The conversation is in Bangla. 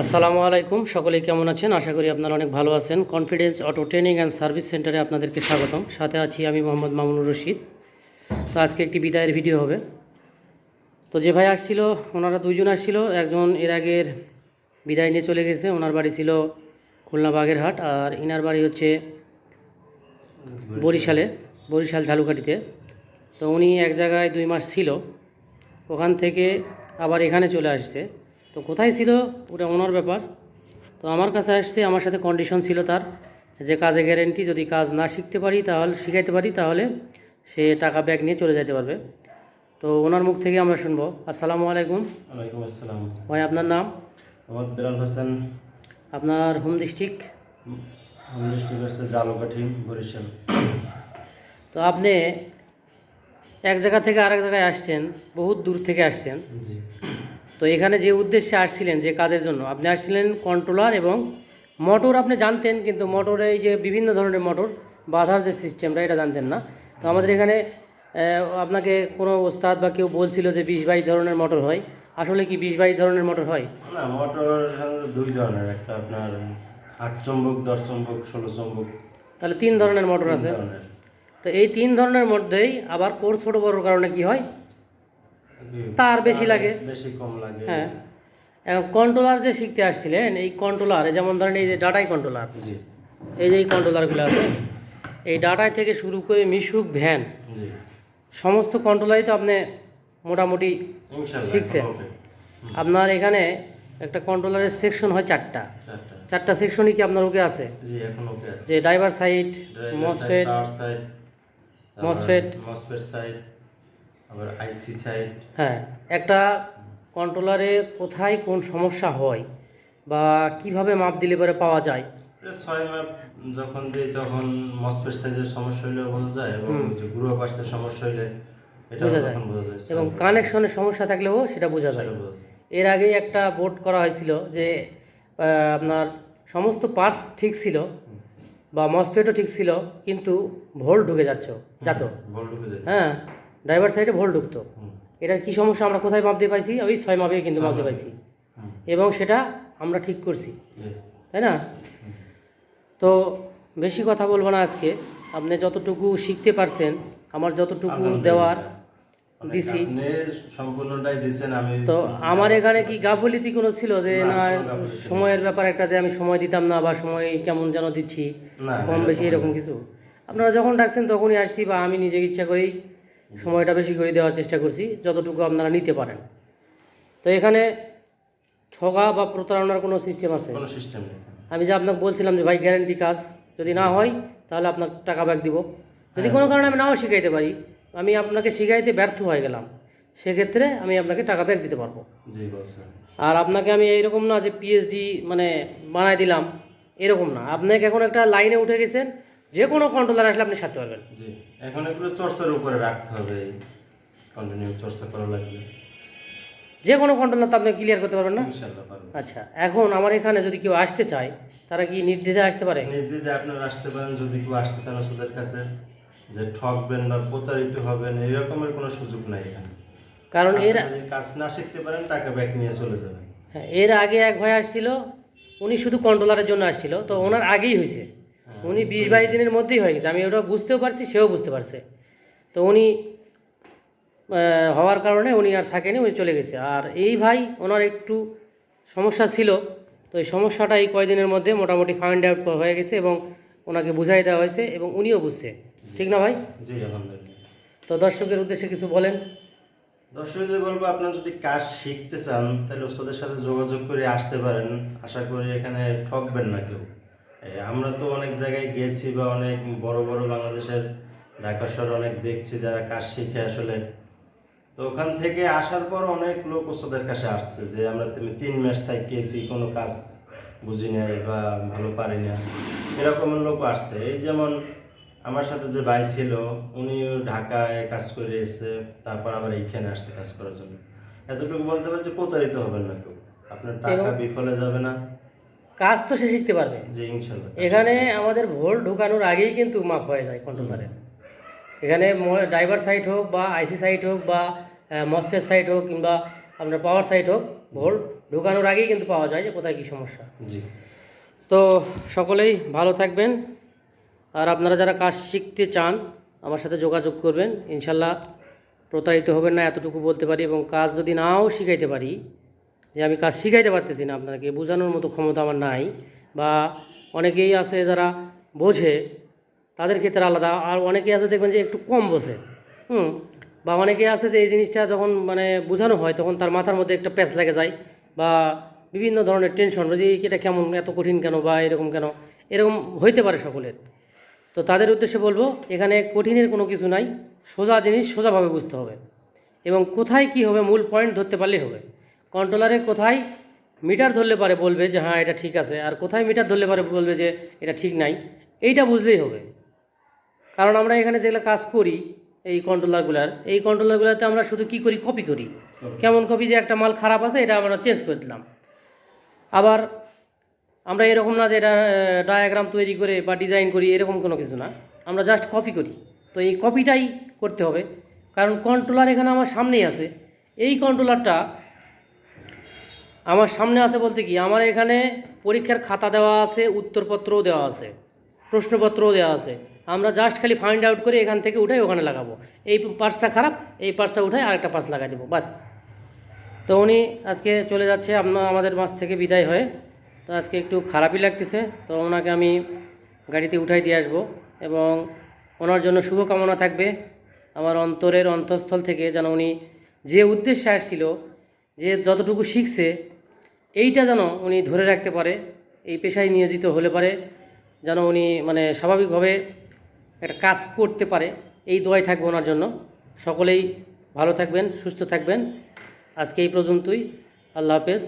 আসসালামু আলাইকুম, সকলেই কেমন আছেন? আশা করি আপনারা অনেক ভালো আছেন। Confidence auto training and service সেন্টারে আপনাদেরকে স্বাগতম। সাথে আছি আমি মোহাম্মদ মামুনুর রশিদ। তো আজকে একটি বিদায়ের ভিডিও হবে। তো যে ভাই আসছিল, ওনারা দুইজন আসছিল। একজন এর আগের বিদায় নিয়ে চলে গেছে, ওনার বাড়ি ছিল খুলনা বাগেরহাট, আর ইনার বাড়ি হচ্ছে বরিশাল ঝালুকাঠিতে। তো উনি এক জায়গায় 2 মাস ছিল, ওখান থেকে আবার এখানে চলে আসছে। তো কোথায় ছিল ওটা ওনার ব্যাপার। তো আমার কাছে আসছে, আমার সাথে কন্ডিশন ছিল তার, যে কাজে গ্যারেন্টি, যদি কাজ না শিখতে পারি তাহলে শিখাইতে পারি তাহলে সে টাকা ব্যাক নিয়ে চলে যেতে পারবে। তো ওনার মুখ থেকে আমরা শুনবো। আসসালামু আলাইকুম। ওয়ালাইকুম আসসালাম। ভাই, আপনার নাম? মোহাম্মদ বেলাল হোসেন। আপনার হোম ডিস্ট্রিক্ট? হোম ডিস্ট্রিক্ট হচ্ছে ঝালকাঠি, বরিশাল। তো আপনি এক জায়গা থেকে আরেক জায়গায় আসছেন, বহুত দূর থেকে আসছেন। জি। তো এখানে যে উদ্দেশ্যে আসছিলেন, যে কাজের জন্য আপনি আসছিলেন, কন্ট্রোলার এবং মোটর আপনি জানতেন, কিন্তু মোটরে এই যে বিভিন্ন ধরনের মোটর বাঁধার যে সিস্টেমটা, এটা জানতেন না। তো আমাদের এখানে আপনাকে কোনো ওস্তাদ বা কেউ বলছিল যে 20-22 ধরনের মোটর হয়। আসলে কি 20-22 ধরনের মোটর হয়? না, মোটর সাধারণত 2 ধরনের, একটা আপনার 8 চম্বক, 10 চম্বক, 16 চম্বক। তাহলে 3 ধরনের মোটর আছে। তো এই 3 ধরনের মধ্যেই আবার কোর্স ছোটো বড়োর কারণে কি হয়, তার বেশি লাগে, বেশি কম লাগে। হ্যাঁ। এখন কন্ট্রোলার যে শিখতে আসছিলেন, এই কন্ট্রোলার, যেমন ধরেন এই যে ডাটাই কন্ট্রোলার, জি এই যে এই কন্ট্রোলারগুলো আছে, এই ডাটাই থেকে শুরু করে মিশুক, ভ্যান, জি, সমস্ত কন্ট্রোলারই তো আপনি মোটামুটি ইনশাআল্লাহ শিখছেন। ওকে। আপনার এখানে একটা কন্ট্রোলারের সেকশন হয় 4টা। 4টা সেকশনই কি আপনার ওকে আছে? জি, এখন ওকে আছে। যে ড্রাইভার সাইড, মসফেট, পাওয়ার সাইড, মসফেট সাইড, আবার আইসি সাইড। হ্যাঁ। একটা কন্ট্রোলারে কোথায় কোন সমস্যা হয় বা কিভাবে মাপ দিলে পরে পাওয়া যায়? 6 মাপ যখন দিই তখন মসফেট সাইজের সমস্যা হইলে বোঝা যায়, এবং যে গ্রুপ পার্টসের সমস্যা হইলে এটা বোঝা যায়, তখন বোঝা যায়, এবং কানেকশনের সমস্যা থাকলেও সেটা বোঝা যায়। সেটা বোঝা যায়। এর আগেই একটা বোর্ড করা হয়েছিল যে আপনার সমস্ত পার্টস ঠিক ছিল বা মসফেটও ঠিক ছিল, কিন্তু ভোল্ট ঢুকে যেত। বল ঢুকে যায়। হ্যাঁ, ড্রাইভার সাইডে ভোল্ট ঢুকতো। হুম। এটার কি সমস্যা আমরা কোথায় মাপ দিয়ে পাইছি? ওই 6 মাপে কিন্তু মাপ দিয়ে পাইছি, হুম। এবং সেটা আমরা ঠিক করছি, জি। তাই না? তো বেশি কথা বলবো না আজকে। আপনি যতটুকু শিখতে পারছেন, আমার যতটুকু দেওয়ার দিছি। আপনি সম্পূর্ণটাই দিছেন। আমি তো আমার এখানে কি গাফলিতি কোনো ছিল যে না, না, কোনো গাফিলতি নেই। সময়ের ব্যাপার একটা, যে আমি সময় দিতাম না বা সময় কেমন যেন দিচ্ছি না, কম বেশি, এরকম কিছু? আপনারা যখন ডাকছেন তখনই আসছি, বা আমি নিজে ইচ্ছা করেই সময়টা বেশি করে দেওয়ার চেষ্টা করছি, যতটুকু আপনারা নিতে পারেন। তো এখানে ঠগা বা প্রতারণার কোনো সিস্টেম আছে? কোনো সিস্টেম নেই। আমি যে আপনাকে বলছিলাম যে ভাই গ্যারান্টি কাজ, যদি না হয় তাহলে আপনার টাকা ব্যাক দিব। যদি কোনো কারণে আমি নাও শিখাইতে পারি, আমি আপনাকে শিখাইতে ব্যর্থ হয়ে গেলাম, সেক্ষেত্রে আমি আপনাকে টাকা ব্যাক দিতে পারবো। জি বলছেন। আর আপনাকে আমি এইরকম না যে পিএইচডি মানে বানাই দিলাম, এরকম না। আপনাকে এখন একটা লাইনে উঠে গেছেন, যে কোনো কন্ট্রোলার আসলে আপনি সারতে পারবেন। জি, এখন এগুলো চর্চার উপরে রাখতে হবে, কন্টিনিউ চর্চা করা লাগবে। যে কোনো কন্ট্রোলার তো আপনি ক্লিয়ার করতে পারবেন না? ইনশাআল্লাহ পারবো। আচ্ছা, এখন আমার এখানে যদি কেউ আসতে চায়, তারা কি নির্দ্বিধায় আসতে পারে? নিজ দিতে আপনারা আসতে পারেন, যদি কেউ আসতে চান ওষুধের কাছে, যে ঠকবেন বা প্রতারিত হবেন এরকমের কোনো সুযোগ নাই এখানে। কারণ এর আপনি যদি কাজ না শিখতে পারেন, টাকা ব্যাক নিয়ে চলে যাবেন। হ্যাঁ, এর আগে এক ভাই আসছিল, উনি শুধু কন্ট্রোলারের জন্য আসছিল। তো ওনার আগেই হয়েছে, উনি 20-22 দিনের মধ্যেই হয়ে গেছে। আমি ওটা বুঝতেও পারছি, সেও বুঝতে পারছে। তো উনি হওয়ার কারণে উনি আর থাকেনি, উনি চলে গেছে। আর এই ভাই, ওনার একটু সমস্যা ছিল, তো এই সমস্যাটা এই কয়দিনের মধ্যে মোটামুটি ফাইন্ড আউট হয়ে গেছে, এবং ওনাকে বুঝাই দেওয়া হয়েছে, এবং উনিও বুঝছে। ঠিক না ভাই? জি আলহামদুলিল্লাহ। তো দর্শকের উদ্দেশ্যে কিছু বলেন। দর্শকদের বলবো, আপনারা যদি কাজ শিখতে চান তাহলে ওস্তাদের সাথে যোগাযোগ করে আসতে পারেন। আশা করি এখানে ঠকবেন না কেউ। আমরা তো অনেক জায়গায় গেছি, বা অনেক বড় বড় বাংলাদেশের ঢাকা শহরে অনেক দেখছি যারা কাজ শিখে আসলে, তো ওখান থেকে আসার পর অনেক লোক ওস্তাদের কাছে আসছে যে আমরা 3 মাস থাকি কোনো কাজ বুঝি নাই বা ভালো পারি না, এরকমের লোক আসছে। এই যেমন আমার সাথে যে ভাই ছিল, উনিও ঢাকায় কাজ করে এসেছে, তারপর আবার এইখানে আসছে কাজ করার জন্য। এতটুকু বলতে পারি যে প্রতারিত হবেন না কেউ, আপনার টাকা বিফলে যাবে না। কাজ তো সে শিখতে পারবে। জি ইনশাল্লাহ। এখানে আমাদের ভোল্ট ঢোকানোর আগেই কিন্তু মাপ হয়ে যায় কন্ট্রোলারে। এখানে ড্রাইভার সাইড হোক বা আইসি সাইড হোক বা মসফেট সাইড হোক কিংবা আপনার পাওয়ার সাইড হোক, ভোল্ট ঢোকানোর আগেই কিন্তু পাওয়া যায় যে কোথায় কী সমস্যা। জি। তো সকলেই ভালো থাকবেন, আর আপনারা যারা কাজ শিখতে চান আমার সাথে যোগাযোগ করবেন, ইনশাল্লাহ প্রতারিত হবেন না এতটুকু বলতে পারি। এবং কাজ যদি নাও শিখাইতে পারি, যে আমি কাজ শিখাইতে পারতেছি না, আপনাকে বোঝানোর মতো ক্ষমতা আমার নাই, বা অনেকেই আছে যারা বোঝে তাদের ক্ষেত্রে আলাদা, আর অনেকেই আছে দেখবেন যে একটু কম বোঝে, বা অনেকে আছে যে এই জিনিসটা যখন মানে বোঝানো হয় তখন তার মাথার মধ্যে একটা প্যাঁচ লেগে যায়, বা বিভিন্ন ধরনের টেনশন, যে এটা কেমন, এত কঠিন কেন, বা এরকম কেন, এরকম হইতে পারে সকলের। তো তাদের উদ্দেশ্যে বলবো, এখানে কঠিনের কোনো কিছু নাই, সোজা জিনিস সোজাভাবে বুঝতে হবে, এবং কোথায় কি হবে মূল পয়েন্ট ধরতে পারলেই হবে। কন্ট্রোলারে কোথায় মিটার ধরলে পারে বলবে যে হ্যাঁ এটা ঠিক আছে, আর কোথায় মিটার ধরলে পারে বলবে যে এটা ঠিক নাই, এইটা বুঝলেই হবে। কারণ আমরা এখানে যেগুলো কাজ করি এই কন্ট্রোলারগুলোতে আমরা শুধু কি করি, কপি করি। কেমন কপি, যে একটা মাল খারাপ আছে এটা আমরা চেঞ্জ করে দিলাম। আবার আমরা এরকম না যে এটা ডায়াগ্রাম তৈরি করে বা ডিজাইন করি, এরকম কোনো কিছু না, আমরা জাস্ট কপি করি। তো এই কপিটাই করতে হবে, কারণ কন্ট্রোলার এখানে আমার সামনেই আছে। এই কন্ট্রোলারটা আমার সামনে আছে বলতে কি, আমার এখানে পরীক্ষার খাতা দেওয়া আছে, উত্তরপত্রও দেওয়া আছে, প্রশ্নপত্রও দেওয়া আছে। আমরা জাস্ট খালি ফাইন্ড আউট করে এখান থেকে উঠাই ওখানে লাগাবো। এই পার্টসটা খারাপ, এই পার্টসটা উঠাই আরেকটা পার্টস লাগাই দেবো, বাস। তো উনি আজকে চলে যাচ্ছে আমাদের মাছ থেকে বিদায় হয়ে। তো আজকে একটু খারাপই লাগতেছে, তো ওনাকে আমি গাড়িতে উঠাই দিয়ে আসবো, এবং ওনার জন্য শুভকামনা থাকবে আমার অন্তরের অন্তঃস্থল থেকে, যেন উনি যে উদ্দেশ্যে আসছিল, যে যতটুকু শিখছে, এইটা যেন উনি ধরে রাখতে পারে, এই পেশায় নিয়োজিত হলে পারে, যেন উনি মানে স্বাভাবিকভাবে একটা কাজ করতে পারে, এই দোয়াই থাকবে ওনার জন্য। সকলেই ভালো থাকবেন, সুস্থ থাকবেন। আজকে এই পর্যন্তই। আল্লাহ হাফেজ।